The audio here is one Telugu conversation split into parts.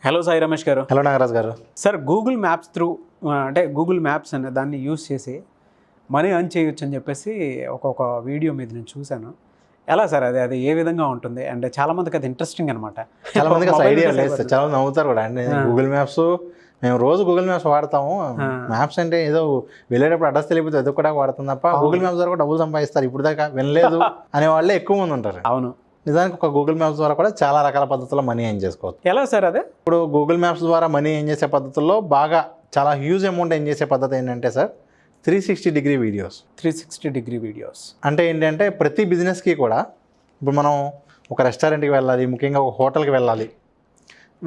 హలో సాయి రమేష్ గారు. హలో నాగరాజ్ గారు. సార్ గూగుల్ మ్యాప్స్ త్రూ అంటే గూగుల్ మ్యాప్స్ అనే దాన్ని యూస్ చేసి మనీ ఎర్న్ చేయొచ్చు అని చెప్పేసి ఒక వీడియో మీద నేను చూశాను. ఎలా సార్ అది ఏ విధంగా ఉంటుంది? అంటే చాలా మందికి అది ఇంట్రెస్టింగ్ అనమాట. చాలా మందికి అసలు ఐడియా లేదు సార్. చాలా మంది నవ్వుతారు కూడా. అంటే గూగుల్ మ్యాప్స్ మేము రోజు గూగుల్ మ్యాప్స్ వాడతాము. మ్యాప్స్ అంటే ఏదో వెళ్ళేటప్పుడు అడ్రస్ తెలియకపోతే అది కూడా వాడుతుంది తప్ప గూగుల్ మ్యాప్స్ ద్వారా కూడా డబ్బులు సంపాదిస్తారు ఇప్పుడు దాకా వినలేదు అనే వాళ్ళే ఎక్కువ మంది ఉంటారు. అవును, నిజానికి ఒక గూగుల్ మ్యాప్స్ ద్వారా కూడా చాలా రకాల పద్ధతుల్లో మనీ ఎర్న్ చేసుకోవచ్చు. ఎలా సార్ అదే? ఇప్పుడు గూగుల్ మ్యాప్స్ ద్వారా మనీ ఎర్న్ చేసే పద్ధతుల్లో బాగా చాలా హ్యూజ్ అమౌంట్ ఎర్న్ చేసే పద్ధతి ఏంటంటే సార్ 360 వీడియోస్. 360 వీడియోస్ అంటే ఏంటంటే ప్రతి బిజినెస్కి కూడా ఇప్పుడు మనం ఒక రెస్టారెంట్కి వెళ్ళాలి, ముఖ్యంగా ఒక హోటల్కి వెళ్ళాలి.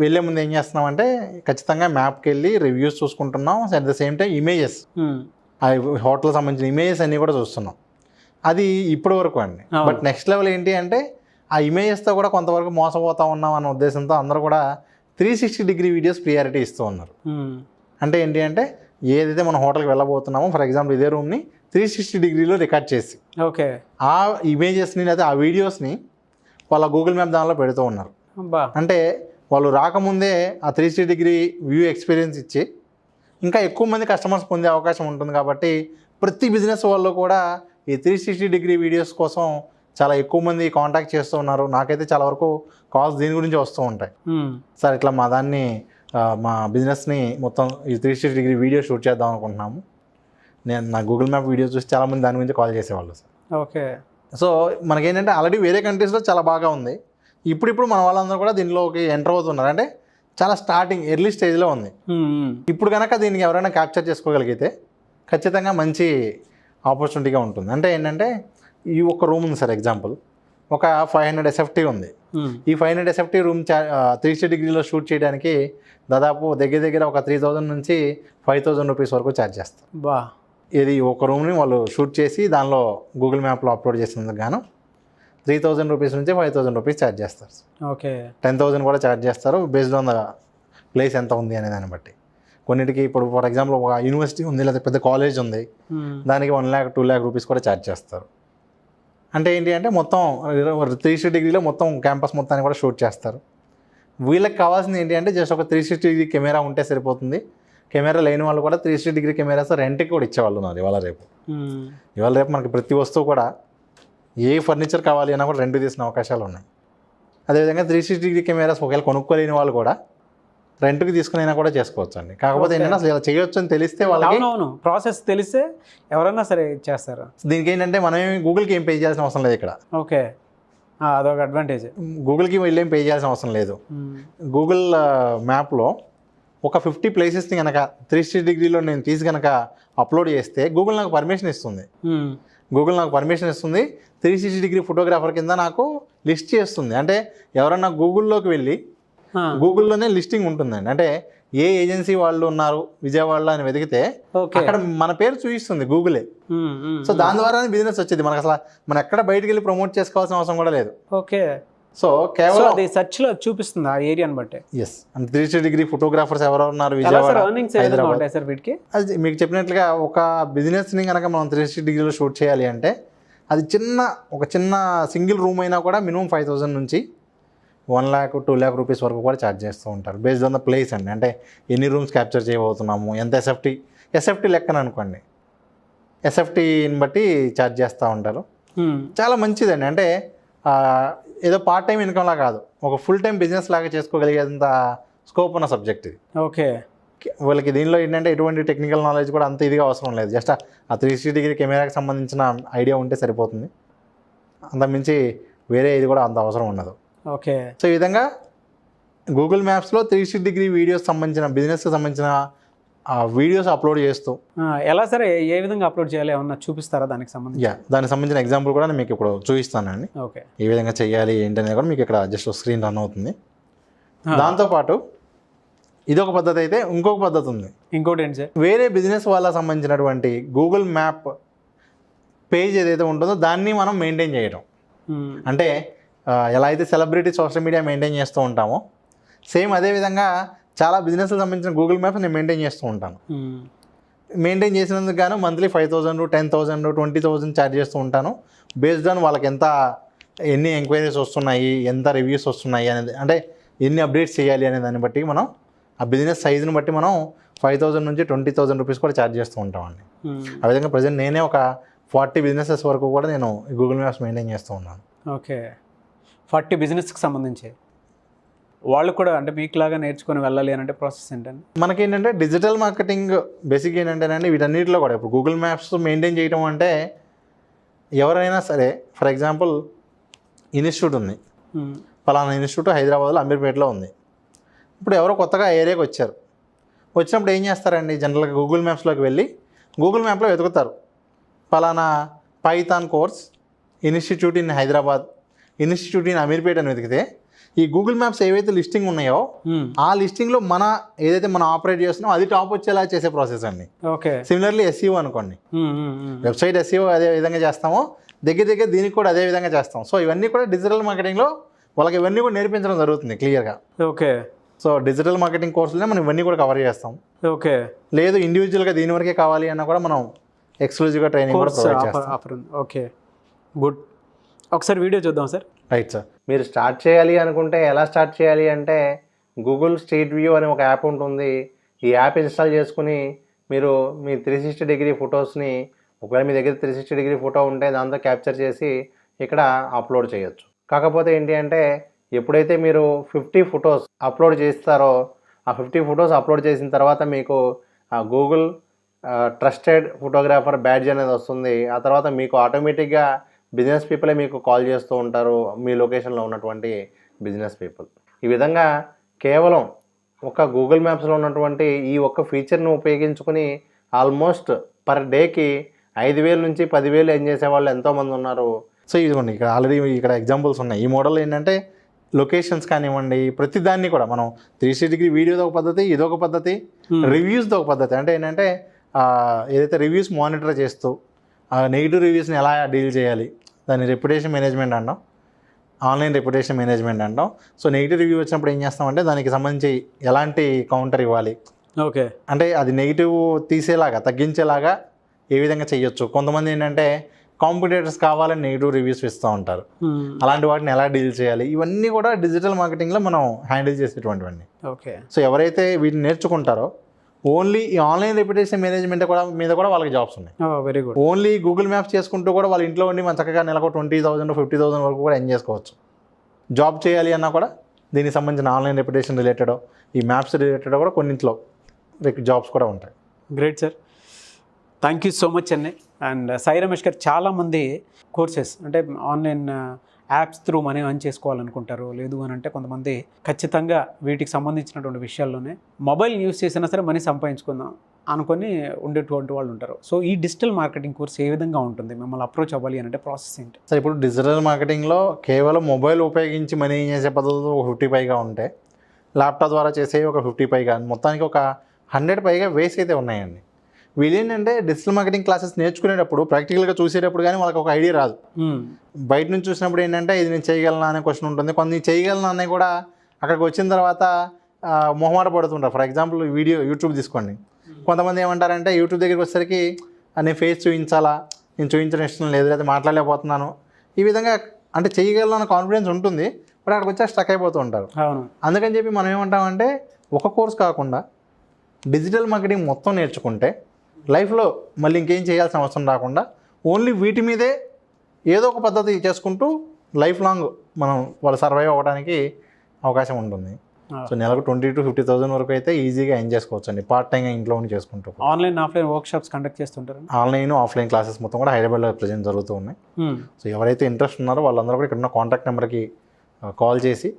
వెళ్ళే ముందు ఏం చేస్తున్నామంటే ఖచ్చితంగా మ్యాప్కి వెళ్ళి రివ్యూస్ చూసుకుంటున్నాం. At the same time images, ఆ హోటల్ సంబంధించిన ఇమేజెస్ అన్నీ కూడా చూస్తున్నాం. అది ఇప్పటి వరకు అండి. బట్ నెక్స్ట్ లెవెల్ ఏంటి అంటే ఆ ఇమేజెస్తో కూడా కొంతవరకు మోసపోతూ ఉన్నాం అన్న ఉద్దేశంతో అందరూ కూడా 360 వీడియోస్ ప్రియారిటీ ఇస్తూ ఉన్నారు. అంటే ఏంటి అంటే ఏదైతే మనం హోటల్కి వెళ్ళబోతున్నామో ఫర్ ఎగ్జాంపుల్ ఇదే రూమ్ని 360 రికార్డ్ చేసి ఓకే ఆ ఇమేజెస్ని లేదా ఆ వీడియోస్ని వాళ్ళ గూగుల్ మ్యాప్ దానిలో పెడుతూ ఉన్నారు. అంటే వాళ్ళు రాకముందే ఆ 360 వ్యూ ఎక్స్పీరియన్స్ ఇచ్చి ఇంకా ఎక్కువ మంది కస్టమర్స్ పొందే అవకాశం ఉంటుంది. కాబట్టి ప్రతి బిజినెస్ వాళ్ళు కూడా ఈ 360 వీడియోస్ కోసం చాలా ఎక్కువ మంది కాంటాక్ట్ చేస్తూ ఉన్నారు. నాకైతే చాలా వరకు కాల్స్ దీని గురించి వస్తూ ఉంటాయి. సార్ ఇట్లా మా దాన్ని మా బిజినెస్ని మొత్తం ఈ 360 వీడియో షూట్ చేద్దాం అనుకుంటున్నాము. నేను నా గూగుల్ మ్యాప్ వీడియో చూసి చాలామంది దాని గురించి కాల్ చేసేవాళ్ళు సార్. ఓకే. సో మనకేంటంటే ఆల్రెడీ వేరే కంట్రీస్లో చాలా బాగా ఉంది. ఇప్పుడు మన వాళ్ళందరూ కూడా దీనిలోకి ఎంటర్ అవుతున్నారు. అంటే చాలా స్టార్టింగ్ ఎర్లీ స్టేజ్లో ఉంది. ఇప్పుడు కనుక దీనికి ఎవరైనా క్యాప్చర్ చేసుకోగలిగితే ఖచ్చితంగా మంచి ఆపర్చునిటీగా ఉంటుంది. అంటే ఏంటంటే ఈ ఒక రూమ్ ఉంది సార్, ఎగ్జాంపుల్ ఒక 500 SFT ఉంది. ఈ 500 SFT రూమ్ 360 షూట్ చేయడానికి దాదాపు దగ్గర ఒక 3000 నుంచి 5000 రూపీస్ వరకు ఛార్జ్ చేస్తారు. ఇది ఒక రూమ్ని వాళ్ళు షూట్ చేసి దానిలో గూగుల్ మ్యాప్లో అప్లోడ్ చేసినందుకు గాను 3000 రూపీస్ నుంచి 5000 రూపీస్ ఛార్జ్ చేస్తారు. ఓకే. 10,000 కూడా ఛార్జ్ చేస్తారు బేస్డ్ ఆన్ ద ప్లేస్ ఎంత ఉంది అనే దాన్ని బట్టి. కొన్నిటికి ఇప్పుడు ఫర్ ఎగ్జాంపుల్ ఒక యూనివర్సిటీ ఉంది లేదా పెద్ద కాలేజ్ ఉంది, దానికి 1 lakh 2 lakh రూపీస్ కూడా ఛార్జ్ చేస్తారు. అంటే ఏంటి అంటే మొత్తం 360 మొత్తం క్యాంపస్ మొత్తాన్ని కూడా షూట్ చేస్తారు. వీళ్ళకి కావాల్సింది ఏంటి అంటే జస్ట్ ఒక 360 కెమెరా ఉంటే సరిపోతుంది. కెమెరా లేని వాళ్ళు కూడా 360 కెమెరాస్ రెంట్కి కూడా ఇచ్చేవాళ్ళు ఉన్నారు ఇవాళ రేపు మనకి ప్రతి వస్తువు కూడా ఏ ఫర్నిచర్ కావాలి అన్నా కూడా రెంట్ తీసిన అవకాశాలు ఉన్నాయి. అదేవిధంగా 360 కెమెరాస్ ఒకవేళ కొనుక్కోలేని వాళ్ళు కూడా రెంట్కి తీసుకునైనా కూడా చేసుకోవచ్చు అండి. కాకపోతే ఏంటంటే అసలు ఇలా చేయొచ్చు అని తెలిస్తే వాళ్ళకి ప్రాసెస్ తెలిస్తే ఎవరైనా సరే చేస్తారు. దీనికి ఏంటంటే మనం గూగుల్కి ఏం పే చేయాల్సిన అవసరం లేదు ఇక్కడ. ఓకే, అదొక అడ్వాంటేజ్. గూగుల్కి వెళ్ళేం పే చేయాల్సిన అవసరం లేదు. గూగుల్ మ్యాప్లో ఒక 50 ప్లేసెస్ని కనుక 360 నేను తీసి కనుక అప్లోడ్ చేస్తే గూగుల్ నాకు పర్మిషన్ ఇస్తుంది. 360 ఫోటోగ్రాఫర్ కింద నాకు లిస్ట్ చేస్తుంది. అంటే ఎవరన్నా గూగుల్లోకి వెళ్ళి గూగుల్లోనే లిస్టింగ్ ఉంటుందండి. అంటే ఏ ఏజెన్సీ వాళ్ళు ఉన్నారు విజయవాడలో అని వెతికితే అక్కడ మన పేరు చూపిస్తుంది గూగులే. సో దాని ద్వారానే బిజినెస్ వచ్చేది. మనకు అసలు మనం ఎక్కడ బయటకు వెళ్ళి ప్రమోట్ చేసుకోవాల్సిన అవసరం కూడా లేదు. ఓకే. సో కేవలం అది సెర్చ్ లో చూపిస్తుంది ఆ ఏరియాని బట్టి. ఎస్, అంటే 360 ఫోటోగ్రాఫర్స్ ఎవరు ఉన్నారు విజయవాడ, హైదరాబాద్. అది మీకు చెప్పినట్లుగా ఒక బిజినెస్ని కనుక మనం 360 షూట్ చేయాలి అంటే అది ఒక చిన్న సింగిల్ రూమ్ అయినా కూడా మినిమం 5000 నుంచి 1 lakh 2 lakh రూపీస్ వరకు కూడా ఛార్జ్ చేస్తూ ఉంటారు బేస్డ్ ఆన్ ద ప్లేస్ అండి. అంటే ఎన్ని రూమ్స్ క్యాప్చర్ చేయబోతున్నాము, ఎంత ఎస్ఎఫ్టీ లెక్కన అనుకోండి, ఎస్ఎఫ్టీని బట్టి ఛార్జ్ చేస్తూ ఉంటారు. చాలా మంచిదండి. అంటే ఏదో పార్ట్ టైం ఇన్కమ్లా కాదు, ఒక ఫుల్ టైం బిజినెస్ లాగా చేసుకోగలిగేంత స్కోప్ ఉన్న సబ్జెక్ట్ ఇది. ఓకే. వాళ్ళకి దీనిలో ఏంటంటే ఎటువంటి టెక్నికల్ నాలెడ్జ్ కూడా అంత ఇదిగా అవసరం లేదు. జస్ట్ ఆ 360 కెమెరాకి సంబంధించిన ఐడియా ఉంటే సరిపోతుంది. అంతకుమించి వేరే ఇది కూడా అంత అవసరం ఉండదు. ఓకే. సో ఈ విధంగా గూగుల్ మ్యాప్స్లో 360 వీడియోస్ సంబంధించిన బిజినెస్కి సంబంధించిన వీడియోస్ అప్లోడ్ చేస్తూ ఎలా సరే ఏ విధంగా అప్లోడ్ చేయాలి ఏమన్నా చూపిస్తారా దానికి సంబంధించి? దానికి సంబంధించిన ఎగ్జాంపుల్ కూడా నేను మీకు ఇప్పుడు చూపిస్తానండి. ఓకే, ఏ విధంగా చేయాలి ఏంటనేది కూడా మీకు ఇక్కడ జస్ట్ స్క్రీన్ రన్ అవుతుంది. దాంతోపాటు ఇదొక పద్ధతి అయితే ఇంకొక పద్ధతి ఉంది. ఇంకోటి ఏంటి సార్? వేరే బిజినెస్ వాళ్ళకి సంబంధించినటువంటి గూగుల్ మ్యాప్ పేజ్ ఏదైతే ఉంటుందో దాన్ని మనం మెయింటైన్ చేయడం. అంటే ఎలా అయితే సెలబ్రిటీ సోషల్ మీడియా మెయింటైన్ చేస్తూ ఉంటామో సేమ్ అదేవిధంగా చాలా బిజినెస్కి సంబంధించిన గూగుల్ మ్యాప్స్ నేను మెయింటైన్ చేస్తూ ఉంటాను. మెయింటైన్ చేసినందుకు గాను మంత్లీ 5000 10,000 20,000 ఛార్జ్ చేస్తూ ఉంటాను. బేస్డ్ ఆన్ వాళ్ళకి ఎన్ని ఎంక్వైరీస్ వస్తున్నాయి, ఎంత రివ్యూస్ వస్తున్నాయి అనేది. అంటే ఎన్ని అప్డేట్స్ చేయాలి అనే దాన్ని బట్టి మనం ఆ బిజినెస్ సైజుని బట్టి మనం 5,000 నుంచి 20,000 రూపీస్ కూడా ఛార్జ్ చేస్తూ ఉంటామండి. ఆ విధంగా ప్రజెంట్ నేనే ఒక 40 బిజినెసెస్ వరకు కూడా నేను గూగుల్ మ్యాప్స్ మెయింటైన్ చేస్తూ ఉన్నాను. ఓకే, 40 బిజినెస్కి సంబంధించి వాళ్ళు కూడా అంటే మీకులాగా నేర్చుకొని వెళ్ళాలి అని అంటే ప్రాసెస్ ఏంటండి? మనకేంటంటే డిజిటల్ మార్కెటింగ్ బేసిక్ ఏంటంటేనండి వీటన్నిటిలో కూడా ఇప్పుడు గూగుల్ మ్యాప్స్ మెయింటైన్ చేయడం అంటే ఎవరైనా సరే ఫర్ ఎగ్జాంపుల్ ఇన్స్టిట్యూట్ ఉంది, ఫలానా ఇన్స్టిట్యూట్ హైదరాబాద్లో అమీర్పేటలో ఉంది. ఇప్పుడు ఎవరో కొత్తగా ఆ ఏరియాకి వచ్చారు, వచ్చినప్పుడు ఏం చేస్తారండి జనరల్గా గూగుల్ మ్యాప్స్లోకి వెళ్ళి గూగుల్ మ్యాప్లో వెతుకుతారు ఫలానా Python course institute in Hyderabad, institute in Ameerpet అని వెతికితే ఈ గూగుల్ మ్యాప్స్ ఏవైతే లిస్టింగ్ ఉన్నాయో ఆ లిస్టింగ్లో ఏదైతే మనం ఆపరేట్ చేస్తున్నామో అది టాప్ వచ్చేలా చేసే ప్రాసెస్ అండి. ఓకే, సిమిలర్లీ ఎస్ఈఓ అనుకోండి, వెబ్సైట్ ఎస్ఈఓ అదే విధంగా చేస్తామో దగ్గర దీనికి కూడా అదే విధంగా చేస్తాం. సో ఇవన్నీ కూడా డిజిటల్ మార్కెటింగ్లో వాళ్ళకి ఇవన్నీ కూడా నేర్పించడం జరుగుతుంది క్లియర్గా. ఓకే, సో డిజిటల్ మార్కెటింగ్ కోర్సులోనే మనం ఇవన్నీ కూడా కవర్ చేస్తాం. ఓకే, లేదు ఇండివిజువల్గా దీని వరకే కావాలి అన్నా కూడా మనం ఎక్స్క్లూజివ్గా ట్రైనింగ్ కూడా ప్రొవైడ్ చేస్తాం. Okay, good. ఒకసారి వీడియో చూద్దాం సార్. Right sir. మీరు స్టార్ట్ చేయాలి అనుకుంటే ఎలా స్టార్ట్ చేయాలి అంటే గూగుల్ స్ట్రీట్ వ్యూ అనే ఒక యాప్ ఉంటుంది. ఈ యాప్ ఇన్స్టాల్ చేసుకుని మీరు మీ 360 డిగ్రీ ఫొటోస్ని ఒకవేళ మీ దగ్గర 360 డిగ్రీ ఫోటో ఉంటే దాంతో క్యాప్చర్ చేసి ఇక్కడ అప్లోడ్ చేయొచ్చు. కాకపోతే ఏంటి అంటే ఎప్పుడైతే మీరు 50 ఫొటోస్ అప్లోడ్ చేస్తారో ఆ 50 ఫొటోస్ అప్లోడ్ చేసిన తర్వాత మీకు ఆ గూగుల్ ట్రస్టెడ్ ఫోటోగ్రాఫర్ బ్యాడ్జ్ అనేది వస్తుంది. ఆ తర్వాత మీకు ఆటోమేటిక్గా బిజినెస్ పీపులే మీకు కాల్ చేస్తూ ఉంటారు, మీ లొకేషన్లో ఉన్నటువంటి బిజినెస్ పీపుల్. ఈ విధంగా కేవలం ఒక గూగుల్ మ్యాప్స్లో ఉన్నటువంటి ఈ ఒక్క ఫీచర్ను ఉపయోగించుకుని ఆల్మోస్ట్ పర్ డేకి 5,000 నుంచి 10,000 ఎర్న్ చేసే వాళ్ళు ఎంతోమంది ఉన్నారు. సో ఇదిగోండి ఇక్కడ ఆల్రెడీ ఇక్కడ ఎగ్జాంపుల్స్ ఉన్నాయి. ఈ మోడల్ ఏంటంటే లొకేషన్స్ కానివ్వండి ప్రతి దాన్ని కూడా మనం 360 డిగ్రీ వీడియోది ఒక పద్ధతి, ఇదొక పద్ధతి, రివ్యూస్ది ఒక పద్ధతి. అంటే ఏంటంటే ఏదైతే రివ్యూస్ మానిటర్ చేస్తూ నెగిటివ్ రివ్యూస్ని ఎలా డీల్ చేయాలి దాన్ని రెప్యుటేషన్ మేనేజ్మెంట్ అంటాం, ఆన్లైన్ రెప్యుటేషన్ మేనేజ్మెంట్ అంటాం. సో నెగిటివ్ రివ్యూ వచ్చినప్పుడు ఏం చేస్తామంటే దానికి సంబంధించి ఎలాంటి కౌంటర్ ఇవ్వాలి, ఓకే అంటే అది నెగిటివ్ తీసేలాగా తగ్గించేలాగా ఏ విధంగా చేయొచ్చు. కొంతమంది ఏంటంటే కాంపిటేటర్స్ కావాలని నెగిటివ్ రివ్యూస్ ఇస్తూ ఉంటారు, అలాంటి వాటిని ఎలా డీల్ చేయాలి, ఇవన్నీ కూడా డిజిటల్ మార్కెటింగ్లో మనం హ్యాండిల్ చేసేటువంటివన్నీ. ఓకే, సో ఎవరైతే వీటిని నేర్చుకుంటారో ఓన్లీ ఈ ఆన్లైన్ రెప్యుటేషన్ మేనేజ్మెంట్ కూడా మీద కూడా వాళ్ళకి జాబ్స్ ఉన్నాయి. Very good. Only Google maps చేసుకుంటూ కూడా వాళ్ళ ఇంట్లో ఉండి మన చక్కగా నెలకు 20,000 50,000 వరకు కూడా ఎర్న్ చేసుకోవచ్చు. జాబ్ చేయాలి అన్నా కూడా దీనికి సంబంధించిన ఆన్లైన్ రెప్యుటేషన్ రిలేటెడ్ ఈ మ్యాప్స్ రిలేటెడ్ కూడా కొన్నింట్లో జాబ్స్ కూడా ఉంటాయి. Great sir, thank you so much అండి. అండ్ సాయి రమేష్ గారు చాలామంది కోర్సెస్ అంటే online apps through money earn చేసుకోవాలనుకుంటారు, లేదు అని అంటే కొంతమంది ఖచ్చితంగా వీటికి సంబంధించినటువంటి విషయాల్లోనే మొబైల్ యూస్ చేసినా సరే మనీ సంపాదించుకుందాం అనుకొని ఉండేటువంటి వాళ్ళు ఉంటారు. సో ఈ డిజిటల్ మార్కెటింగ్ కోర్స్ ఏ విధంగా ఉంటుంది, మిమ్మల్ని అప్రోచ్ అవ్వాలి అని అంటే ప్రాసెస్ ఏంటి? సార్ ఇప్పుడు డిజిటల్ మార్కెటింగ్లో కేవలం మొబైల్ ఉపయోగించి మనీ చేసే పద్ధతులు 50 పైగా ఉంటే, ల్యాప్టాప్ ద్వారా చేసేవి ఒక 50 పైగా, మొత్తానికి ఒక 100 పైగా వేస్ అయితే ఉన్నాయండి. వీళ్ళు ఏంటంటే డిజిటల్ మార్కెటింగ్ క్లాసెస్ నేర్చుకునేటప్పుడు ప్రాక్టికల్గా చూసేటప్పుడు కానీ వాళ్ళకి ఒక ఐడియా రాదు. బయట నుంచి చూసినప్పుడు ఏంటంటే ఇది నేను చేయగలనా అనే క్వశ్చన్ ఉంటుంది. కొన్ని చేయగలనా అనే కూడా అక్కడికి వచ్చిన తర్వాత మొహమాట పడుతుంటారు. ఫర్ ఎగ్జాంపుల్ యూట్యూబ్ తీసుకోండి. కొంతమంది ఏమంటారంటే యూట్యూబ్ దగ్గరికి వచ్చేసరికి నేను ఫేస్ చూపించాలా, నేను చూపించడం ఇష్టం లేదు, లేదా మాట్లాడలేకపోతున్నాను, ఈ విధంగా అంటే చేయగలను అన్న కాన్ఫిడెన్స్ ఉంటుంది, బట్ అక్కడికి వచ్చి స్టక్ అయిపోతూ ఉంటారు. అందుకని చెప్పి మనం ఏమంటామంటే ఒక కోర్స్ కాకుండా డిజిటల్ మార్కెటింగ్ మొత్తం నేర్చుకుంటే లైఫ్లో మళ్ళీ ఇంకేం చేయాల్సిన అవసరం రాకుండా ఓన్లీ వీటి మీదే ఏదో ఒక పద్ధతి చేసుకుంటూ లైఫ్ లాంగ్ మనం వాళ్ళు సర్వైవ్ అవ్వడానికి అవకాశం ఉంటుంది. సో నెలకు 20,000 to 50,000 వరకు అయితే ఈజీగా ఎంజాయ్ చేసుకోవచ్చు అండి, పార్ట్ టైంగా ఇంట్లో ఉండి చేసుకుంటూ. Online offline work shops conduct చేస్తుంటారు. ఆన్లైన్ ఆఫ్లైన్ క్లాసెస్ మొత్తం కూడా హైదరాబాద్లో ప్రజెంట్ జరుగుతూ ఉన్నాయి. సో ఎవరైతే ఇంట్రెస్ట్ ఉన్నారో వాళ్ళందరూ కూడా ఇక్కడ ఉన్న కాంటాక్ట్ నెంబర్కి కాల్ చేసి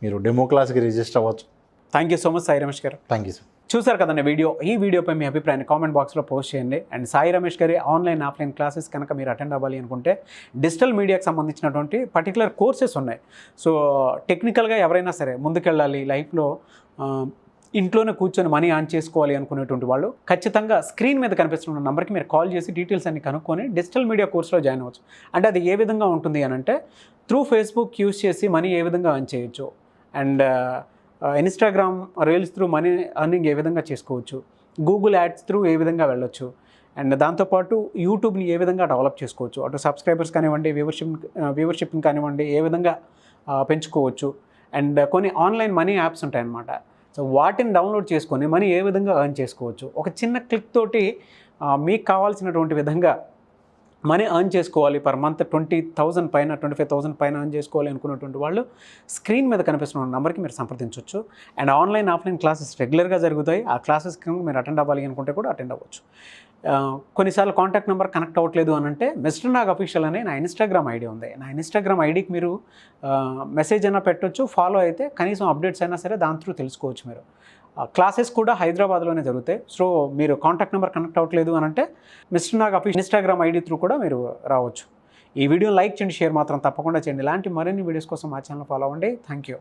మీరు డెమో క్లాస్కి రిజిస్టర్ అవ్వచ్చు. Thank you so much Sai Ramesh గారు. Thank you sir. చూసారు కదండి ఈ వీడియోపై మీ అభిప్రాయాన్ని కామెంట్ బాక్స్లో పోస్ట్ చేయండి. అండ్ సాయి రమేష్ గారి ఆన్లైన్ ఆఫ్లైన్ క్లాసెస్ కనుక మీరు అటెండ్ అవ్వాలి అనుకుంటే డిజిటల్ మీడియాకి సంబంధించినటువంటి పర్టికులర్ కోర్సెస్ ఉన్నాయి. సో టెక్నికల్గా ఎవరైనా సరే ముందుకెళ్ళాలి లైఫ్లో, ఇంట్లోనే కూర్చొని మనీ ఆన్ చేసుకోవాలి అనుకునేటువంటి వాళ్ళు ఖచ్చితంగా స్క్రీన్ మీద కనిపిస్తున్న నెంబర్కి మీరు కాల్ చేసి డీటెయిల్స్ అన్ని కనుక్కొని డిజిటల్ మీడియా కోర్సులో జాయిన్ అవ్వచ్చు. అంటే అది ఏ విధంగా ఉంటుంది అని అంటే త్రూ ఫేస్బుక్ యూస్ చేసి మనీ ఏ విధంగా అర్న్ చేయొచ్చు, and Instagram reels through money earning ఏ విధంగా చేసుకోవచ్చు, గూగుల్ యాడ్స్ త్రూ ఏ విధంగా వెళ్ళొచ్చు, అండ్ దాంతోపాటు యూట్యూబ్ని ఏ విధంగా డెవలప్ చేసుకోవచ్చు, అటు సబ్స్క్రైబర్స్ కానివ్వండి, వ్యూవర్షిప్ని కానివ్వండి ఏ విధంగా పెంచుకోవచ్చు, అండ్ కొన్ని ఆన్లైన్ మనీ యాప్స్ ఉంటాయన్నమాట. సో వాటిని డౌన్లోడ్ చేసుకొని మనీ ఏ విధంగా ఎర్న్ చేసుకోవచ్చు, ఒక చిన్న క్లిక్ తోటి మీకు కావాల్సినటువంటి విధంగా మనీ ఎర్న్ చేసుకోవాలి, పర్ మంత్ 20,000 పైన 25,000 పైన ఎర్న్ చేసుకోవాలి అనుకున్నటువంటి వాళ్ళు స్క్రీన్ మీద కనిపిస్తున్న నెంబర్కి మీరు సంప్రదించవచ్చు. అండ్ ఆన్లైన్ ఆఫ్లైన్ క్లాసెస్ రెగ్యులర్గా జరుగుతాయి. ఆ క్లాసెస్కి మీరు అటెండ్ అవ్వాలి అనుకుంటే కూడా అటెండ్ అవ్వచ్చు. కొన్నిసార్లు కాంటాక్ట్ నెంబర్ కనెక్ట్ అవ్వట్లేదు అని అంటే మిస్టర్ నాగ్ అఫీషియల్ అనే నా ఇన్స్టాగ్రామ్ ఐడి ఉంది. నా ఇన్స్టాగ్రామ్ ఐడికి మీరు మెసేజ్ అయినా పెట్టవచ్చు, ఫాలో అయితే కనీసం అప్డేట్స్ అయినా సరే దాని త్రూ తెలుసుకోవచ్చు మీరు. క్లాసెస్ కూడా హైదరాబాద్లోనే జరుగుతాయి. సో మీరు కాంటాక్ట్ నెంబర్ కనెక్ట్ అవ్వట్లేదు అని అంటే mister Nag official Instagram ID through కూడా మీరు రావచ్చు. ఈ వీడియోని లైక్ చేయండి, షేర్ మాత్రం తప్పకుండా చేయండి. ఇలాంటి మరిన్ని వీడియోస్ కోసం మా ఛానల్ ఫాలో అవ్వండి. Thank you.